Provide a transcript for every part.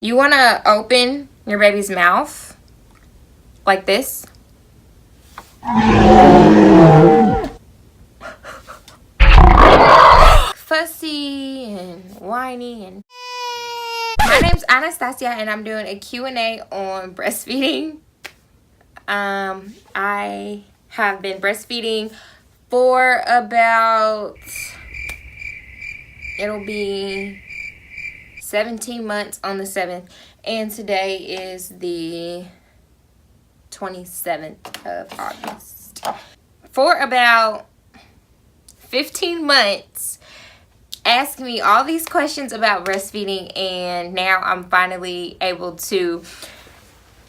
You want to open your baby's mouth like this. Fussy and whiny. And my name's Anastasia, and I'm doing a Q&A on breastfeeding. I have been breastfeeding for about, it'll be 17 months on the 7th, and today is the 27th of August. For about 15 months, asking me all these questions about breastfeeding, and now I'm finally able to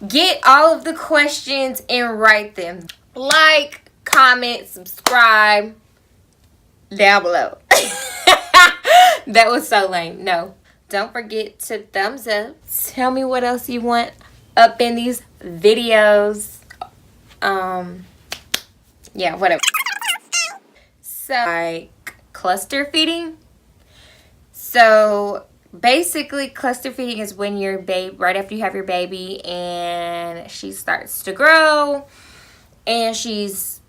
get all of the questions and write them. Like, comment, subscribe down below. That was so lame. No. Don't forget to thumbs up. Tell me what else you want up in these videos. Yeah, whatever. So, like cluster feeding. So basically, cluster feeding is when your baby, right after you have your baby, and she starts to grow and she's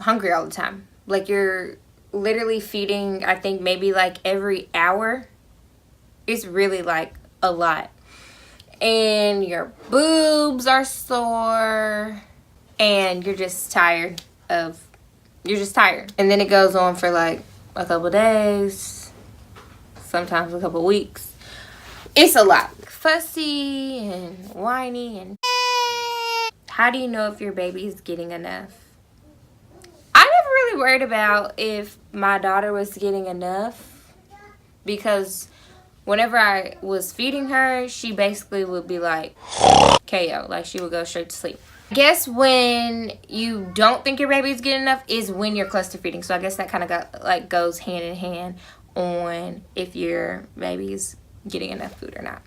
hungry all the time. Like, you're literally feeding, I think maybe like every hour. It's really like a lot. And your boobs are sore and you're just tired. And then it goes on for like a couple days, sometimes a couple weeks. It's a lot. Fussy and whiny. And how do you know if your baby is getting enough? I never really worried about if my daughter was getting enough, because whenever I was feeding her, she basically would be like KO, like she would go straight to sleep. I guess when you don't think your baby's getting enough is when you're cluster feeding. So I guess that kind of goes hand in hand on if your baby's getting enough food or not.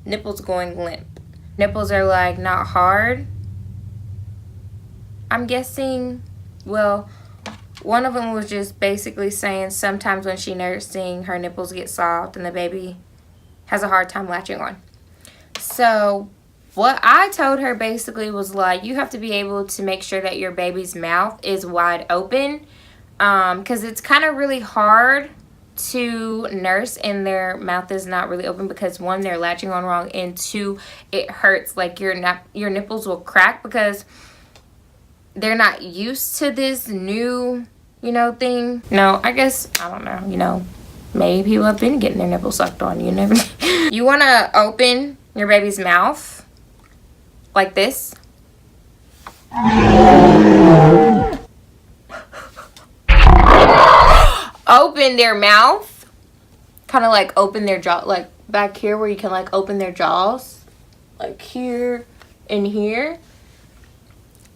Nipples going limp. Nipples are like not hard, I'm guessing. Well, one of them was just basically saying sometimes when she's nursing, her nipples get soft and the baby has a hard time latching on. So what I told her basically was like, you have to be able to make sure that your baby's mouth is wide open, because it's kind of really hard to nurse and their mouth is not really open, because one, they're latching on wrong, and two, it hurts. Like your nipples will crack because they're not used to this new, thing. No, I guess, I don't know, maybe people have been getting their nipples sucked on. You never You want to open your baby's mouth like this. Open their mouth, kind of like open their jaw, like back here where you can like open their jaws, like here and here.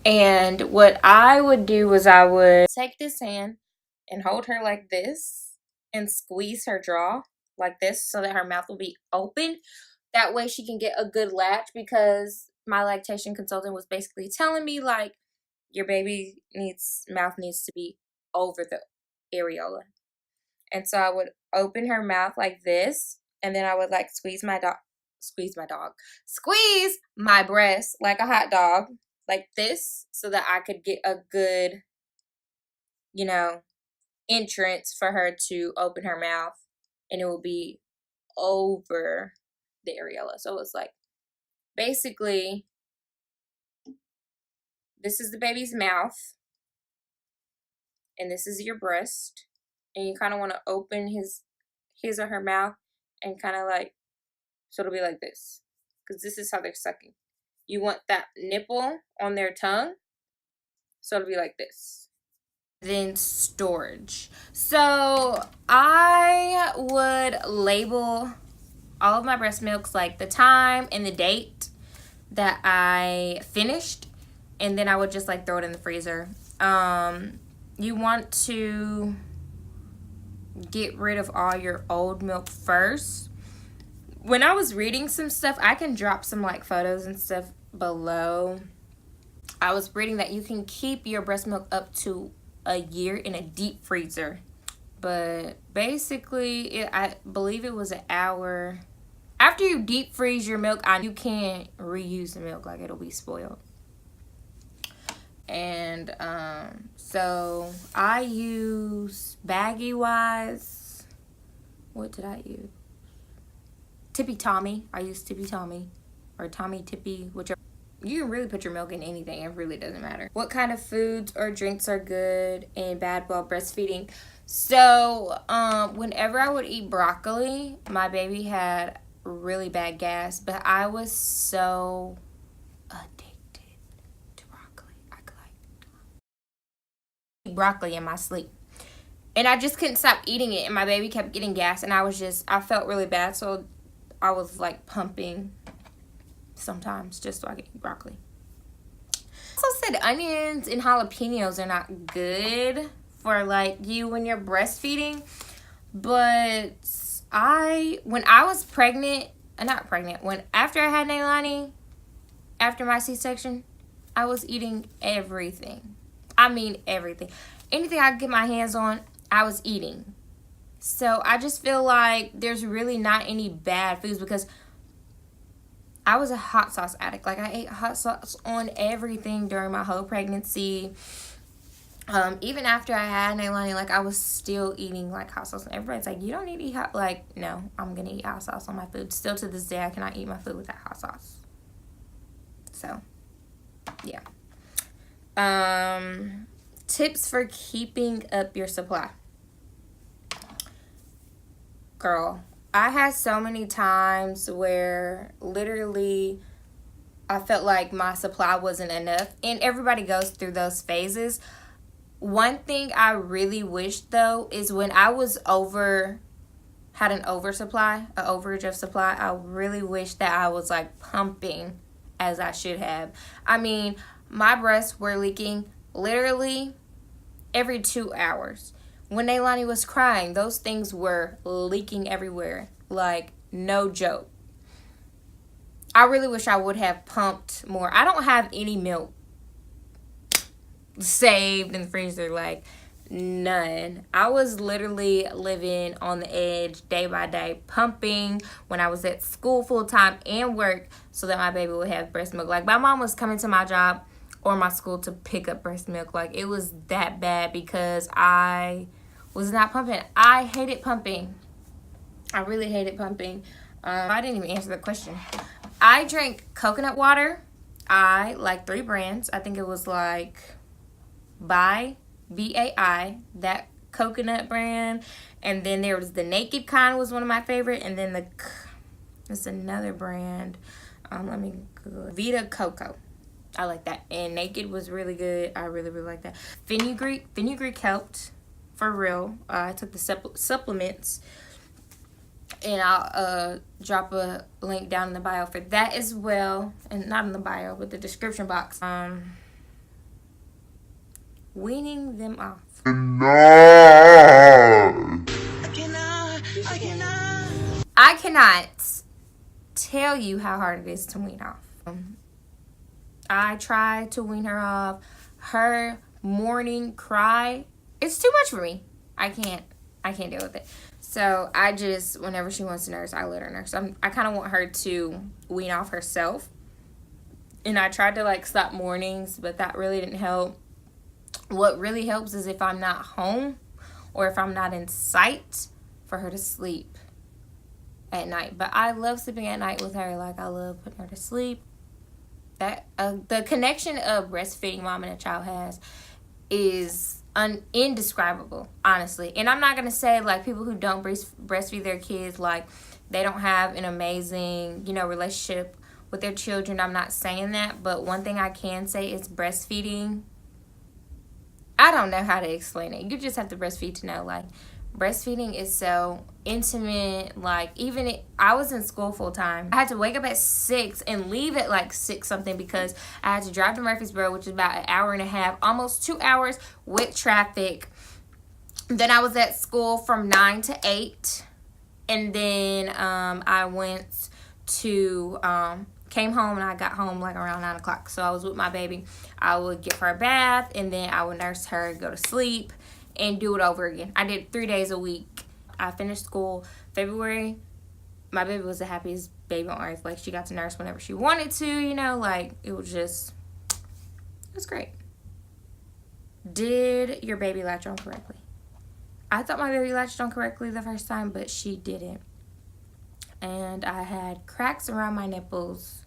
And what I would do was I would take this hand and hold her like this and squeeze her jaw like this so that her mouth will be open. That way she can get a good latch, because my lactation consultant was basically telling me like your baby mouth needs to be over the areola. And so I would open her mouth like this, and then I would like squeeze my breast like a hot dog, like this, so that I could get a good, entrance for her to open her mouth, and it will be over the areola. So it's like, basically, this is the baby's mouth, and this is your breast, and you kind of want to open his or her mouth, and kind of like, so it'll be like this, because this is how they're sucking. You want that nipple on their tongue, so it'll be like this. Then storage. So I would label all of my breast milks, like the time and the date that I finished, and then I would just like throw it in the freezer. You want to get rid of all your old milk first. When I was reading some stuff, I can drop some like photos and stuff below. I was reading that you can keep your breast milk up to a year in a deep freezer. But basically, I believe it was an hour. After you deep freeze your milk, you can't reuse the milk. Like, it'll be spoiled. And so I use Baggy Wise. What did I use? Tippy Tommy. I use Tippy Tommy. Or Tommy Tippy, whichever. You can really put your milk in anything. It really doesn't matter. What kind of foods or drinks are good and bad while breastfeeding? So, whenever I would eat broccoli, my baby had really bad gas. But I was so addicted to broccoli. I could eat broccoli in my sleep. And I just couldn't stop eating it. And my baby kept getting gas. And I felt really bad. So, I was like pumping sometimes just so I could eat broccoli. Also said onions and jalapenos are not good for like you when you're breastfeeding. But when I was pregnant, after I had Nailani, after my C-section, I was eating everything. I mean everything. Anything I could get my hands on, I was eating. So I just feel like there's really not any bad foods because I was a hot sauce addict. Like, I ate hot sauce on everything during my whole pregnancy. Even after I had Nailani, like, I was still eating, like, hot sauce. And everybody's like, you don't need to eat hot. Like, no, I'm going to eat hot sauce on my food. Still to this day, I cannot eat my food without hot sauce. So, yeah. Tips for keeping up your supply. Girl, I had so many times where literally I felt like my supply wasn't enough. And everybody goes through those phases. One thing I really wish, though, is when I was had an overage of supply, I really wish that I was, like, pumping as I should have. I mean, my breasts were leaking literally every 2 hours. When Nailani was crying, those things were leaking everywhere. Like, no joke. I really wish I would have pumped more. I don't have any milk saved in the freezer. Like, none. I was literally living on the edge day by day, pumping when I was at school full time and work so that my baby would have breast milk. Like, my mom was coming to my job or my school to pick up breast milk. Like, it was that bad because I was not pumping. I hated pumping. I really hated pumping. I didn't even answer the question. I drank coconut water. I like 3 brands. I think it was like Bai, B-A-I, that coconut brand. And then there was the Naked kind was one of my favorite. And then there's another brand. Let me go. Vita Coco. I like that. And Naked was really good. I really, really like that. Fenugreek helped. For real. I took the supplements. And I'll drop a link down in the bio for that as well. And not in the bio, but the description box. Weaning them off. I cannot tell you how hard it is to wean off. I tried to wean her off. Her morning cry, it's too much for me. I can't deal with it. So I just, whenever she wants to nurse, I let her nurse. I kind of want her to wean off herself. And I tried to like stop mornings, but that really didn't help. What really helps is if I'm not home or if I'm not in sight, for her to sleep at night. But I love sleeping at night with her. Like, I love putting her to sleep. That the connection a breastfeeding mom and a child has is indescribable, honestly. And I'm not going to say, like, people who don't breastfeed their kids, like, they don't have an amazing, relationship with their children. I'm not saying that. But one thing I can say is breastfeeding, I don't know how to explain it. You just have to breastfeed to know. Like, breastfeeding is so intimate. Like, I was in school full time. I had to wake up at 6 and leave at like 6 something because I had to drive to Murfreesboro, which is about an hour and a half, almost 2 hours with traffic. Then I was at school from 9 to 8. And then I went to, came home and I got home like around 9 o'clock. So I was with my baby. I would give her a bath and then I would nurse her, go to sleep. and do it over again. I did 3 days a week. I finished school February. My baby was the happiest baby on earth. Like, she got to nurse whenever she wanted to, you know, like, it was great. Did your baby latch on correctly? I thought my baby latched on correctly the first time, but she didn't. And I had cracks around my nipples.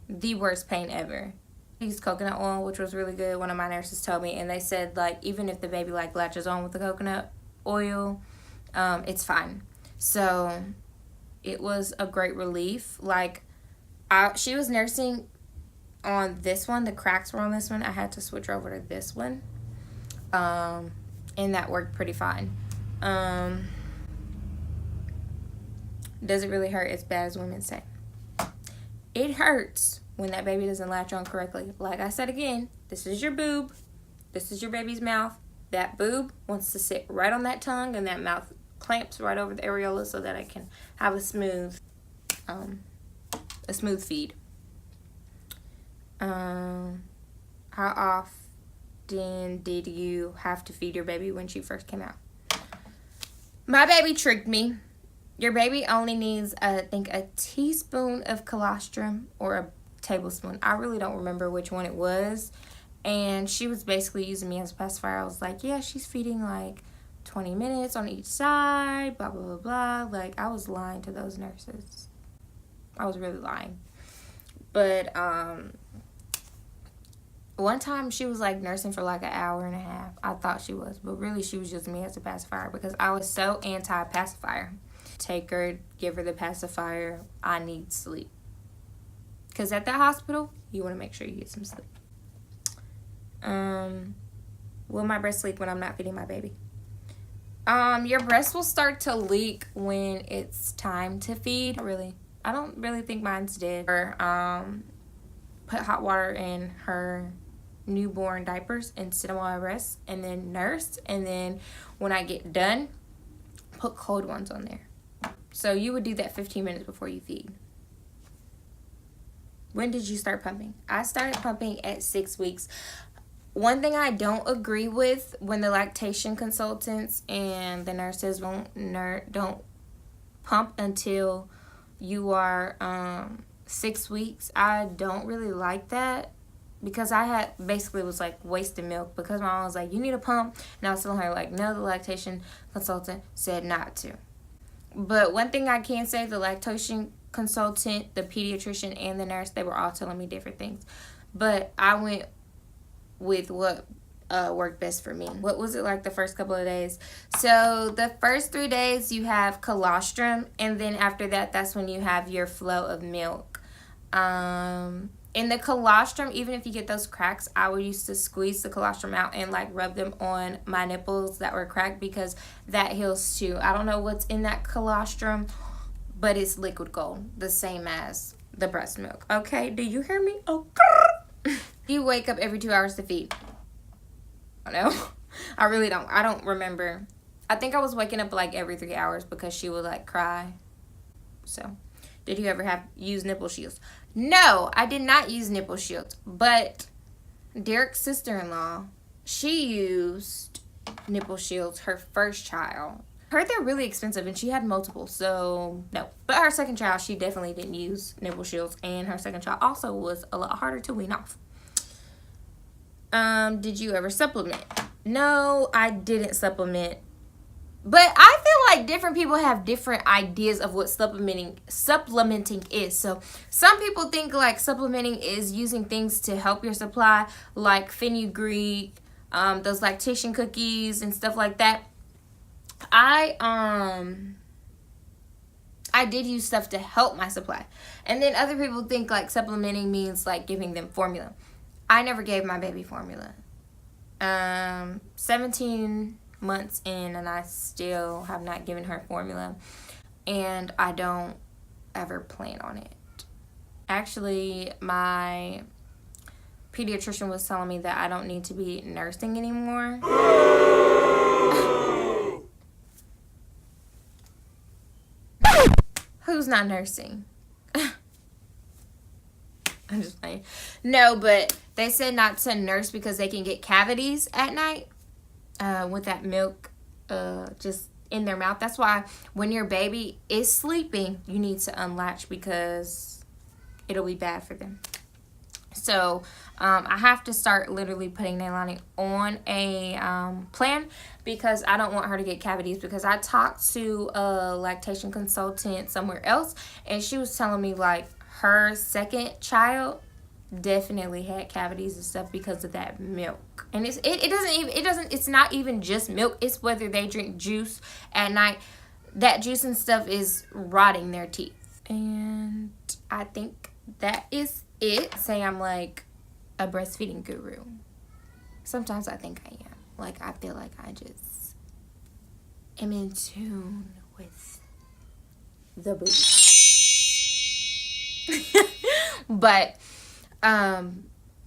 The worst pain ever. I used coconut oil, which was really good. One of my nurses told me, and they said, like, even if the baby, like, latches on with the coconut oil, it's fine. So it was a great relief. Like, she was nursing on this one. The cracks were on this one. I had to switch over to this one. And that worked pretty fine. Does it really hurt as bad as women say? It hurts when that baby doesn't latch on correctly. Like I said again, this is your boob. This is your baby's mouth. That boob wants to sit right on that tongue, and that mouth clamps right over the areola so that I can have a smooth feed. How often did you have to feed your baby when she first came out? My baby tricked me. Your baby only needs, I think, a teaspoon of colostrum or a tablespoon. I really don't remember which one it was. And she was basically using me as a pacifier. I was like, yeah, she's feeding like 20 minutes on each side, blah, blah, blah, blah. Like, I was lying to those nurses. I was really lying. But one time she was like nursing for like an hour and a half. I thought she was, but really she was using me as a pacifier because I was so anti-pacifier. Take her, give her the pacifier. I need sleep. Because at that hospital, you want to make sure you get some sleep. Will my breast leak when I'm not feeding my baby? Your breast will start to leak when it's time to feed. I don't really think mine's did. Or, put hot water in her newborn diapers and sit them on my breast and then nurse. And then when I get done, put cold ones on there. So you would do that 15 minutes before you feed. When did you start pumping? I started pumping at 6 weeks. One thing I don't agree with when the lactation consultants and the nurses don't pump until you are 6 weeks. I don't really like that because I basically was like wasting milk because my mom was like, you need a pump. And I was telling her like, no, the lactation consultant said not to. But one thing I can say, the lactation consultant, the pediatrician, and the nurse, they were all telling me different things. But I went with what worked best for me. What was it like the first couple of days? So the first 3 days you have colostrum, and then after that, that's when you have your flow of milk. In the colostrum, even if you get those cracks, I would used to squeeze the colostrum out and like rub them on my nipples that were cracked because that heals too. I don't know what's in that colostrum, but it's liquid gold, the same as the breast milk. Okay, do you hear me? Oh, you wake up every 2 hours to feed? No, I really don't. I don't remember. I think I was waking up like every 3 hours because she would like cry. So, did you ever use nipple shields? No, I did not use nipple shields, but Derek's sister-in-law, she used nipple shields, her first child. Heard they're really expensive, and she had multiple, so no. But her second child, she definitely didn't use nipple shields, and her second child also was a lot harder to wean off. Did you ever supplement? No, I didn't supplement. But I feel like different people have different ideas of what supplementing is. So some people think like supplementing is using things to help your supply, like fenugreek, those lactation cookies and stuff like that. I did use stuff to help my supply. And then other people think like supplementing means like giving them formula. I never gave my baby formula. 17 months in and I still have not given her formula, and I don't ever plan on it. Actually, my pediatrician was telling me that I don't need to be nursing anymore. Who's not nursing? I'm just playing. No, but they said not to nurse because they can get cavities at night. with that milk just in their mouth. That's why when your baby is sleeping, you need to unlatch, because it'll be bad for them. So I have to start literally putting Nailani on a plan, because I don't want her to get cavities. Because I talked to a lactation consultant somewhere else, and she was telling me like her second child definitely had cavities and stuff because of that milk. And it's not even just milk. It's whether they drink juice at night. That juice and stuff is rotting their teeth. And I think that is it. Say I'm like a breastfeeding guru. Sometimes I think I am. Like, I feel like I just am in tune with the booty. But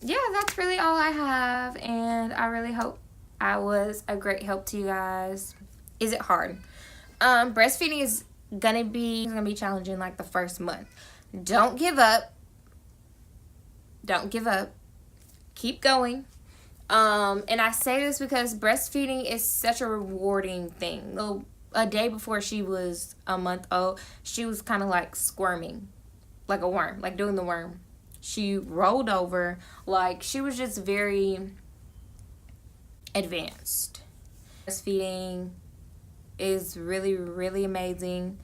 yeah, that's really all I have, and I really hope I was a great help to you guys. Is it hard? Breastfeeding is gonna be challenging like the first month. Don't give up. Don't give up. Keep going. And I say this because breastfeeding is such a rewarding thing. A day before she was a month old, she was kind of like squirming, like a worm, like doing the worm. She rolled over, like she was just very advanced. Breastfeeding is really, really amazing.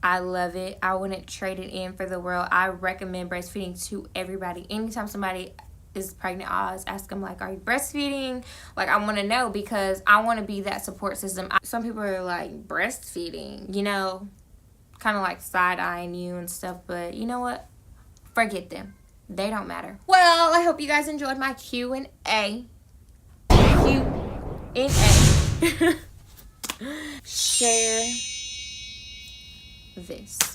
I love it. I wouldn't trade it in for the world. I recommend breastfeeding to everybody. Anytime somebody is pregnant, I always ask them, like, are you breastfeeding? Like, I want to know, because I want to be that support system. Some people are like, breastfeeding, you know, kind of like side-eyeing you and stuff, but you know what? Forget them. They don't matter. Well, I hope you guys enjoyed my Q&A. Q&A. Share this.